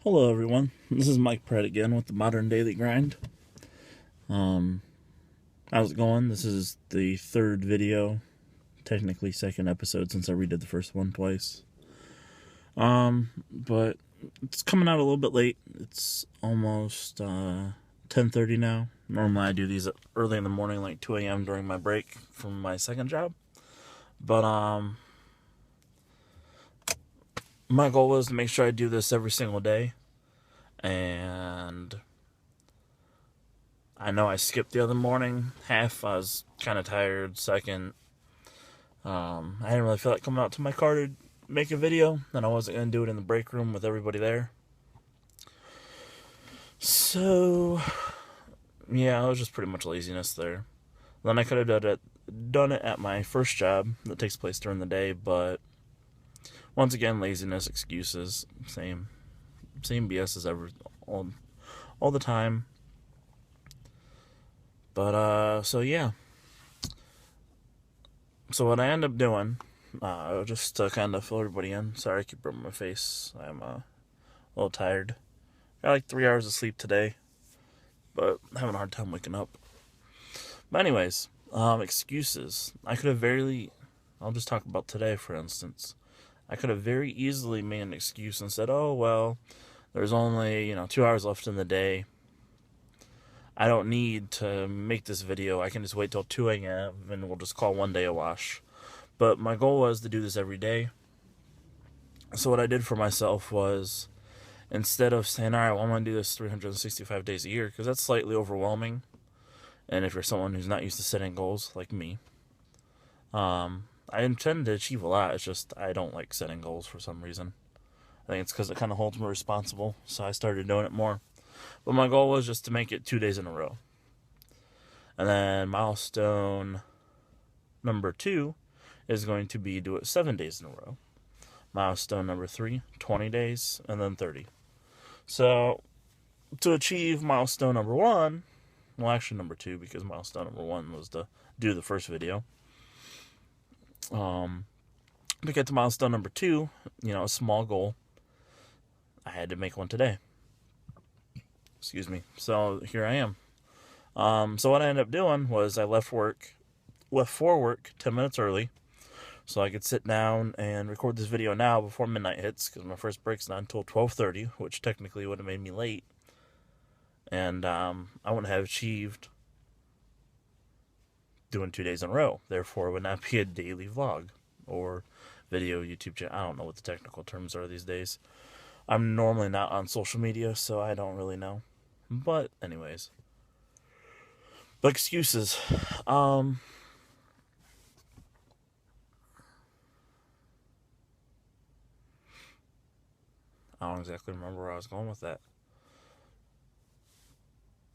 Hello everyone, this is Mike Pratt again with the Modern Daily Grind. How's it going? This is the third video, technically second episode since I redid the first one twice. But it's coming out a little bit late. It's almost 10:30 now. Normally I do these early in the morning, like 2 a.m. during my break from my second job. But my goal was to make sure I do this every single day. And I know I skipped the other morning half. I was kind of tired. Second, I didn't really feel like coming out to my car to make a video, and I wasn't going to do it in the break room with everybody there. So, yeah, it was just pretty much laziness there. Then I could have done it at my first job that takes place during the day, but once again, laziness, excuses, same BS as ever, all the time. But so yeah. So what I end up doing, just to kind of fill everybody in. Sorry, I keep rubbing my face. I'm a little tired. Got like 3 hours of sleep today, but having a hard time waking up. But anyways, excuses. I'll just talk about today, for instance. I could have very easily made an excuse and said, oh, well, there's only, 2 hours left in the day. I don't need to make this video. I can just wait till 2 a.m. and we'll just call one day a wash. But my goal was to do this every day. So what I did for myself was, instead of saying, all right, well, I'm going to do this 365 days a year, because that's slightly overwhelming. And if you're someone who's not used to setting goals, like me, I intend to achieve a lot. It's just I don't like setting goals for some reason. I think it's because it kind of holds me responsible, so I started doing it more. But my goal was just to make it 2 days in a row. And then milestone number 2 is going to be do it 7 days in a row. Milestone number 3, 20 days, and then 30. So to achieve milestone number 1, well, actually number 2, because milestone number 1 was to do the first video. To get to milestone number 2, a small goal, I had to make one today. Excuse me. So here I am. So what I ended up doing was I left for work 10 minutes early, so I could sit down and record this video now before midnight hits, because my first break's not until 12:30, which technically would have made me late, and I wouldn't have achieved doing 2 days in a row. Therefore, it would not be a daily vlog or video YouTube channel. I don't know what the technical terms are these days. I'm normally not on social media, so I don't really know. But anyways, but excuses. I don't exactly remember where I was going with that.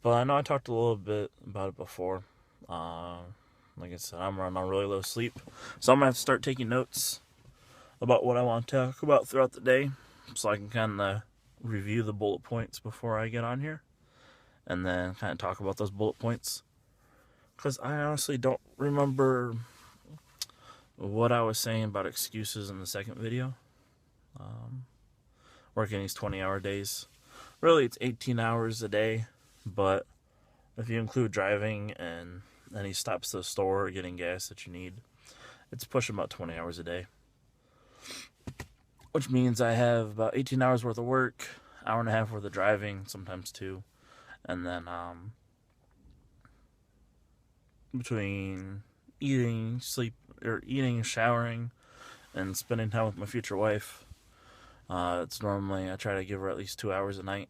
But I know I talked a little bit about it before. Like I said, I'm running on really low sleep, so I'm going to have to start taking notes about what I want to talk about throughout the day, so I can kind of review the bullet points before I get on here, and then kind of talk about those bullet points. Because I honestly don't remember what I was saying about excuses in the second video. Working these 20-hour days. Really, it's 18 hours a day, but if you include driving and any stops to the store or getting gas that you need, it's pushing about 20 hours a day. Which means I have about 18 hours worth of work, hour and a half worth of driving, sometimes 2, and then between eating, showering, and spending time with my future wife, it's normally I try to give her at least 2 hours a night.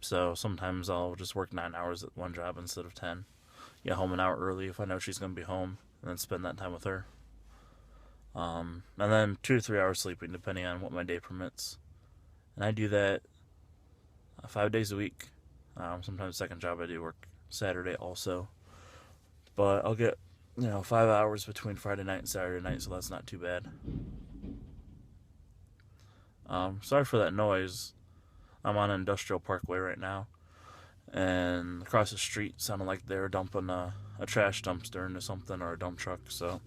So sometimes I'll just work 9 hours at one job instead of 10. Get home an hour early if I know she's going to be home, and then spend that time with her. And then 2 to 3 hours sleeping, depending on what my day permits. And I do that 5 days a week. Sometimes second job I do work Saturday also. But I'll get 5 hours between Friday night and Saturday night, so that's not too bad. Sorry for that noise. I'm on Industrial Parkway right now, and across the street sounded like they were dumping a trash dumpster into something, or a dump truck. So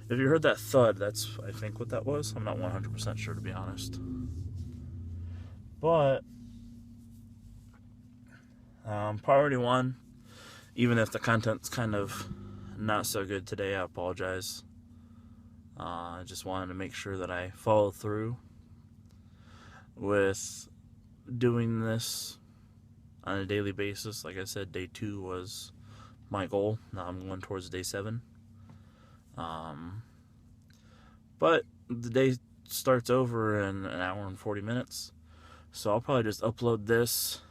if you heard that thud, that's I think what that was. I'm not 100% sure, to be honest. But priority one, even if the content's kind of not so good today, I apologize. I just wanted to make sure that I follow through with doing this on a daily basis. Like I said, day 2 was my goal. Now I'm going towards day 7. But the day starts over in an hour and 40 minutes. So I'll probably just upload this,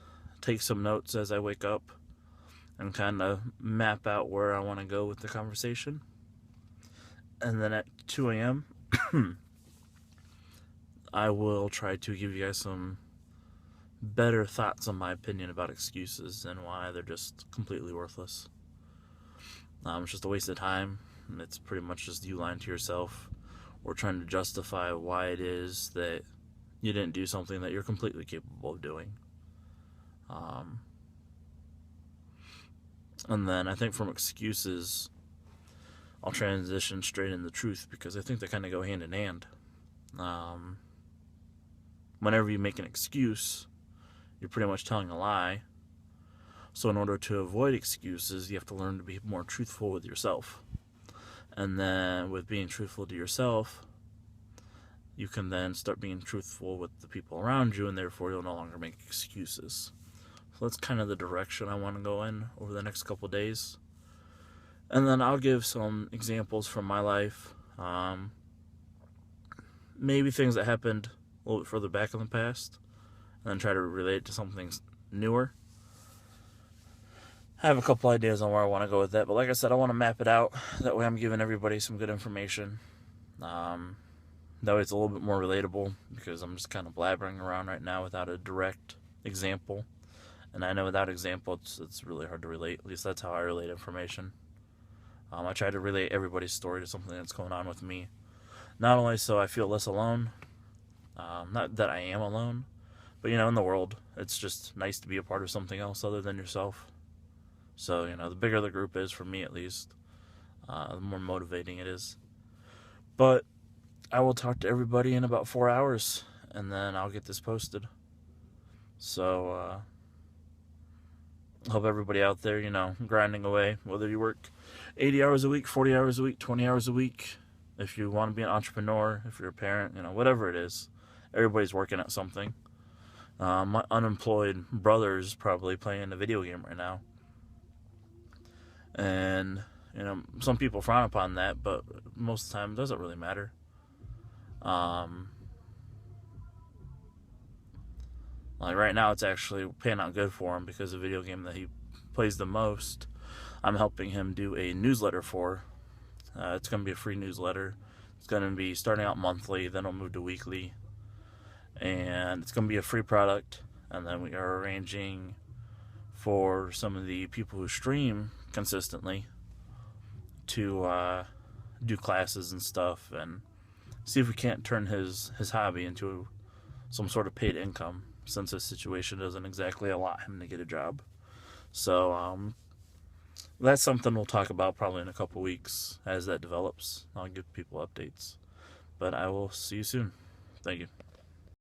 take some notes as I wake up, and kind of map out where I want to go with the conversation. And then at 2 a.m., I will try to give you guys some better thoughts on my opinion about excuses and why they're just completely worthless. It's just a waste of time. It's pretty much just you lying to yourself or trying to justify why it is that you didn't do something that you're completely capable of doing. And then I think from excuses, I'll transition straight into truth, because I think they kind of go hand in hand. Whenever you make an excuse, you're pretty much telling a lie. So in order to avoid excuses, you have to learn to be more truthful with yourself. And then with being truthful to yourself, you can then start being truthful with the people around you, and therefore you'll no longer make excuses. So that's kind of the direction I want to go in over the next couple days. And then I'll give some examples from my life. Maybe things that happened a little bit further back in the past, and then try to relate it to something newer. I have a couple ideas on where I want to go with that, but like I said, I want to map it out. That way I'm giving everybody some good information. That way it's a little bit more relatable, because I'm just kind of blabbering around right now without a direct example. And I know without example, it's really hard to relate. At least that's how I relate information. I try to relate everybody's story to something that's going on with me. Not only so I feel less alone, not that I am alone, but, in the world, it's just nice to be a part of something else other than yourself. So, the bigger the group is, for me at least, the more motivating it is. But I will talk to everybody in about 4 hours, and then I'll get this posted. So, hope everybody out there, grinding away, whether you work 80 hours a week, 40 hours a week, 20 hours a week, if you want to be an entrepreneur, if you're a parent, whatever it is, everybody's working at something. My unemployed brother's probably playing a video game right now. And, some people frown upon that, but most of the time it doesn't really matter. Like right now, it's actually paying out good for him, because the video game that he plays the most, I'm helping him do a newsletter for. It's going to be a free newsletter. It's going to be starting out monthly, then it'll move to weekly. And it's going to be a free product. And then we are arranging for some of the people who stream consistently to do classes and stuff, and see if we can't turn his hobby into some sort of paid income, since his situation doesn't exactly allow him to get a job. So that's something we'll talk about probably in a couple weeks as that develops. I'll give people updates. But I will see you soon. Thank you.